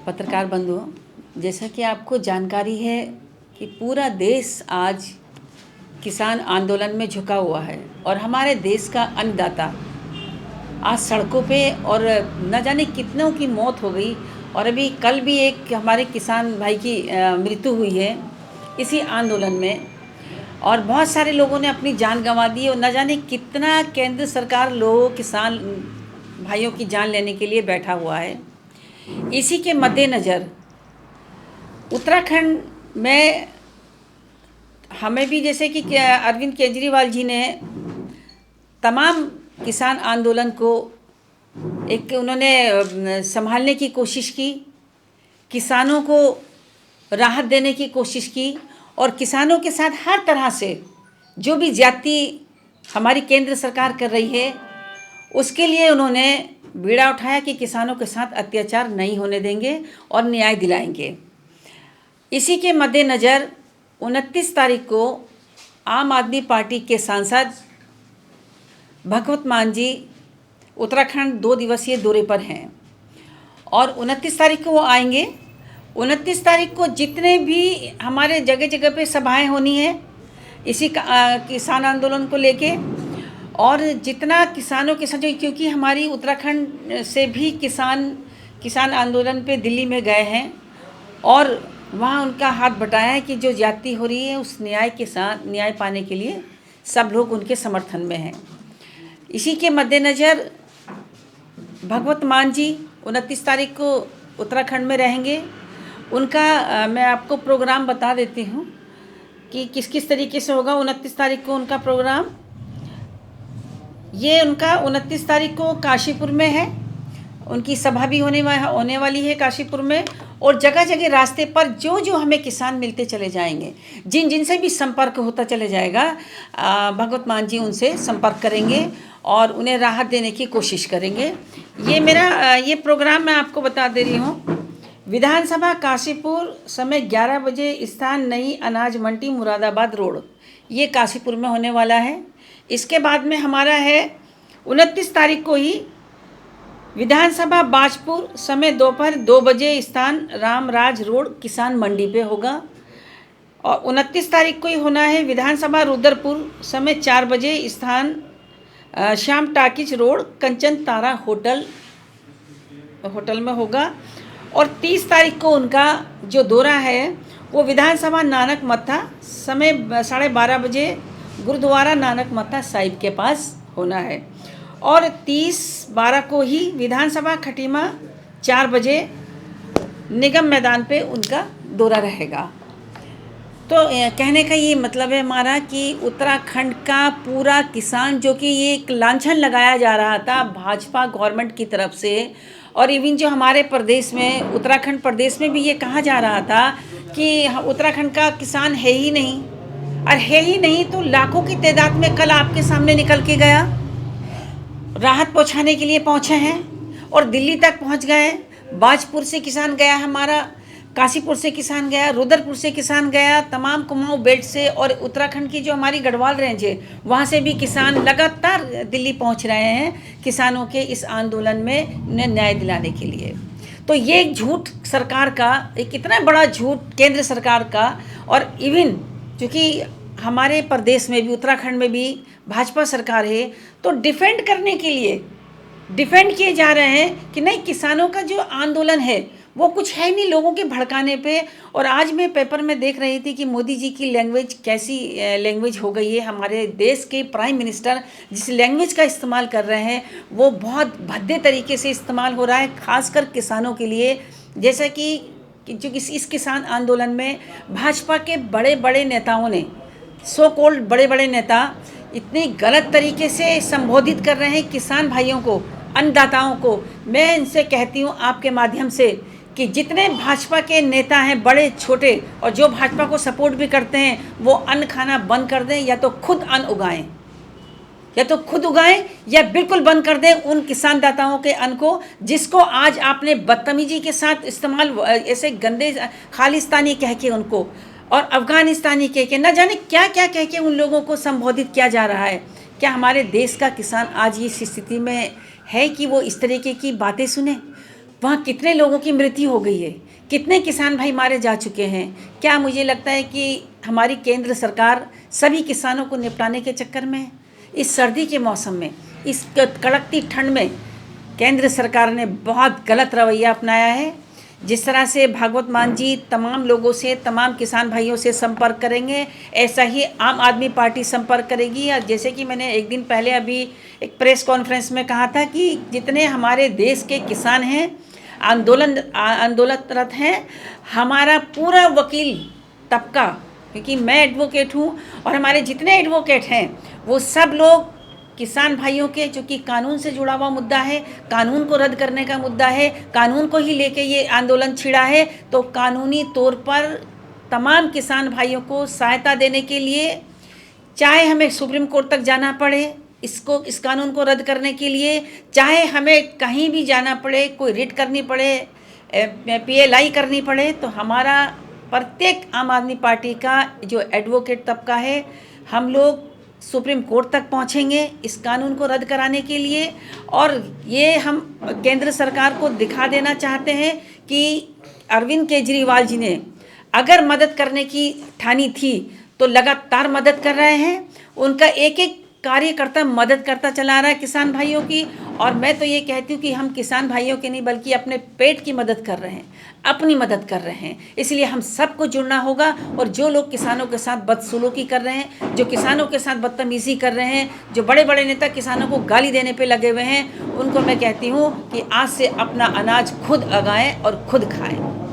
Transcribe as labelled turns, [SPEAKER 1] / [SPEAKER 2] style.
[SPEAKER 1] पत्रकार बंधुओं, जैसा कि आपको जानकारी है कि पूरा देश आज किसान आंदोलन में झुका हुआ है और हमारे देश का अन्नदाता आज सड़कों पे और न जाने कितनों की मौत हो गई। और अभी कल भी एक हमारे किसान भाई की मृत्यु हुई है इसी आंदोलन में, और बहुत सारे लोगों ने अपनी जान गंवा दी और न जाने कितना केंद्र सरकार लोगों किसान भाइयों की जान लेने के लिए बैठा हुआ है। इसी के मद्देनज़र उत्तराखंड में हमें भी, जैसे कि अरविंद केजरीवाल जी ने तमाम किसान आंदोलन को एक उन्होंने संभालने की कोशिश की, किसानों को राहत देने की कोशिश की और किसानों के साथ हर तरह से जो भी ज्यादती हमारी केंद्र सरकार कर रही है उसके लिए उन्होंने बीड़ा उठाया कि किसानों के साथ अत्याचार नहीं होने देंगे और न्याय दिलाएंगे। इसी के मद्देनज़र 29 तारीख को आम आदमी पार्टी के सांसद भगवत मान जी उत्तराखंड 2 दिवसीय दौरे पर हैं और 29 तारीख को वो आएंगे। 29 तारीख को जितने भी हमारे जगह जगह पे सभाएं होनी है इसी किसान आंदोलन को लेके, और जितना किसानों के साथ, क्योंकि हमारी उत्तराखंड से भी किसान आंदोलन पे दिल्ली में गए हैं और वहाँ उनका हाथ बटाया है कि जो ज्यादती हो रही है उस न्याय के साथ न्याय पाने के लिए सब लोग उनके समर्थन में हैं। इसी के मद्देनज़र भगवत मान जी 29 तारीख को उत्तराखंड में रहेंगे। उनका मैं आपको प्रोग्राम बता देती हूँ कि किस किस तरीके से होगा। 29 तारीख को उनका प्रोग्राम, ये उनका 29 तारीख को काशीपुर में है, उनकी सभा भी होने वाली है काशीपुर में। और जगह जगह रास्ते पर जो जो हमें किसान मिलते चले जाएंगे, जिनसे भी संपर्क होता चले जाएगा, भगवत मान जी उनसे संपर्क करेंगे और उन्हें राहत देने की कोशिश करेंगे। ये प्रोग्राम मैं आपको बता दे रही हूँ। विधानसभा काशीपुर, समय 11 बजे, स्थान नई अनाज मंडी मुरादाबाद रोड, ये काशीपुर में होने वाला है। इसके बाद में हमारा है 29 तारीख को ही विधानसभा बाजपुर, समय दोपहर 2 बजे, स्थान रामराज रोड किसान मंडी पे होगा। और 29 तारीख को ही होना है विधानसभा रुद्रपुर, समय 4 बजे, स्थान श्याम टाकिज रोड कंचन तारा होटल में होगा। और 30 तारीख को उनका जो दौरा है वो विधानसभा नानक मत्था, समय 12:30 बजे, गुरुद्वारा नानक मत्था साहिब के पास होना है। और 30/12 को ही विधानसभा खटीमा 4 बजे निगम मैदान पे उनका दौरा रहेगा। तो कहने का ये मतलब है हमारा कि उत्तराखंड का पूरा किसान, जो कि ये एक लांछन लगाया जा रहा था भाजपा गवर्नमेंट की तरफ से, और इवन जो हमारे प्रदेश में, उत्तराखंड प्रदेश में भी ये कहा जा रहा था कि उत्तराखंड का किसान है ही नहीं, और है ही नहीं तो लाखों की तादाद में कल आपके सामने निकल के गया, राहत पहुंचाने के लिए पहुंचे हैं और दिल्ली तक पहुंच गए। बाजपुर से किसान गया हमारा, काशीपुर से किसान गया, रुद्रपुर से किसान गया, तमाम कुमाऊं बेल्ट से, और उत्तराखंड की जो हमारी गढ़वाल रेंज है वहाँ से भी किसान लगातार दिल्ली पहुँच रहे हैं किसानों के इस आंदोलन में न्याय दिलाने के लिए। तो ये एक झूठ सरकार का, एक इतना बड़ा झूठ केंद्र सरकार का, और इवन चूँकि हमारे प्रदेश में भी, उत्तराखंड में भी भाजपा सरकार है, तो डिफेंड करने के लिए डिफेंड किए जा रहे हैं कि नहीं, किसानों का जो आंदोलन है वो कुछ है नहीं, लोगों के भड़काने पे। और आज मैं पेपर में देख रही थी कि मोदी जी की लैंग्वेज कैसी लैंग्वेज हो गई है। हमारे देश के प्राइम मिनिस्टर जिस लैंग्वेज का इस्तेमाल कर रहे हैं वो बहुत भद्दे तरीके से इस्तेमाल हो रहा है, खासकर किसानों के लिए। जैसा कि जो इस किसान आंदोलन में भाजपा के बड़े बड़े नेताओं ने, सो कॉल्ड बड़े बड़े नेता, इतनी गलत तरीके से संबोधित कर रहे हैं किसान भाइयों को, अन्नदाताओं को। मैं इनसे कहती हूँ आपके माध्यम से कि जितने भाजपा के नेता हैं, बड़े छोटे, और जो भाजपा को सपोर्ट भी करते हैं, वो अन्न खाना बंद कर दें, या तो खुद अन्न उगाएं, या बिल्कुल बंद कर दें उन किसान दाताओं के अन्न को, जिसको आज आपने बदतमीजी के साथ इस्तेमाल, ऐसे गंदे खालिस्तानी कह के उनको, और अफ़गानिस्तानी कह के, न जाने क्या क्या कह के उन लोगों को संबोधित किया जा रहा है। क्या हमारे देश का किसान आज इस स्थिति में है कि वो इस तरीके की बातें सुने? वहाँ कितने लोगों की मृत्यु हो गई है, कितने किसान भाई मारे जा चुके हैं। क्या मुझे लगता है कि हमारी केंद्र सरकार सभी किसानों को निपटाने के चक्कर में है? इस सर्दी के मौसम में, इस कड़कती ठंड में केंद्र सरकार ने बहुत गलत रवैया अपनाया है। जिस तरह से भागवत मान जी तमाम लोगों से, तमाम किसान भाइयों से संपर्क करेंगे, ऐसा ही आम आदमी पार्टी संपर्क करेगी। और जैसे कि मैंने एक दिन पहले अभी एक प्रेस कॉन्फ्रेंस में कहा था कि जितने हमारे देश के किसान हैं, आंदोलनरत हैं, हमारा पूरा वकील तबका, क्योंकि मैं एडवोकेट हूँ और हमारे जितने एडवोकेट हैं वो सब लोग किसान भाइयों के, जो कि कानून से जुड़ा हुआ मुद्दा है, कानून को रद्द करने का मुद्दा है, कानून को ही लेके ये आंदोलन छिड़ा है। तो कानूनी तौर पर तमाम किसान भाइयों को सहायता देने के लिए, चाहे हमें सुप्रीम कोर्ट तक जाना पड़े इस कानून को रद्द करने के लिए, चाहे हमें कहीं भी जाना पड़े, कोई रिट करनी पड़े, PLI करनी पड़े, तो हमारा प्रत्येक आम आदमी पार्टी का जो एडवोकेट तबका है, हम लोग सुप्रीम कोर्ट तक पहुंचेंगे इस कानून को रद्द कराने के लिए। और ये हम केंद्र सरकार को दिखा देना चाहते हैं कि अरविंद केजरीवाल जी ने अगर मदद करने की ठानी थी तो लगातार मदद कर रहे हैं। उनका एक एक कार्यकर्ता मदद करता चला रहा है किसान भाइयों की। और मैं तो ये कहती हूँ कि हम किसान भाइयों की नहीं बल्कि अपने पेट की मदद कर रहे हैं, अपनी मदद कर रहे हैं। इसलिए हम सबको जुड़ना होगा। और जो लोग किसानों के साथ बदसलूकी कर रहे हैं, जो किसानों के साथ बदतमीज़ी कर रहे हैं, जो बड़े बड़े नेता किसानों को गाली देने पे लगे हुए हैं, उनको मैं कहती हूँ कि आज से अपना अनाज खुद उगाएं और खुद खाएं।